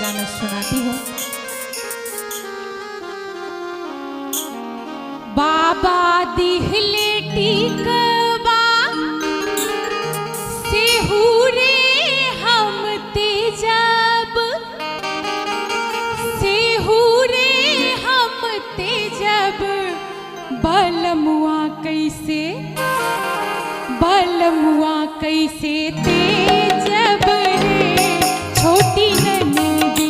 गाना सुनाती हूँ। बाबा दिहले टीकवा सेहुरे हम तेजब, सेहुरे हम तेजब, बलमुआ कैसे, बलमुआ कैसे तेजब रे छोटी ननदी,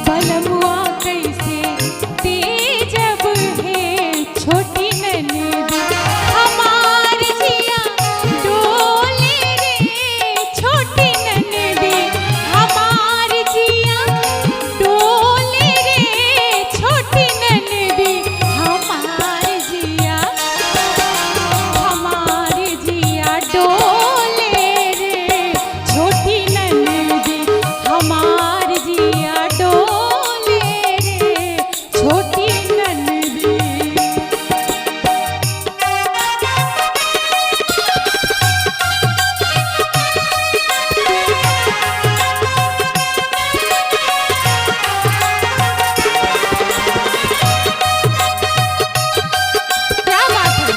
बलमुआ कैसे तेजब है छोटी ननदी। हमार जिया डोले रे छोटी ननदी, हमार जिया डोले रे छोटी ननदी, हमार जिया, हमार जिया डोले रे छोटी ननदी, हमार जिया डोले रे छोटी ननदी। क्या बात है।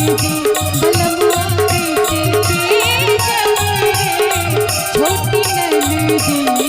ननदी बलमुआ कैसे के जब रे छोटी ननदी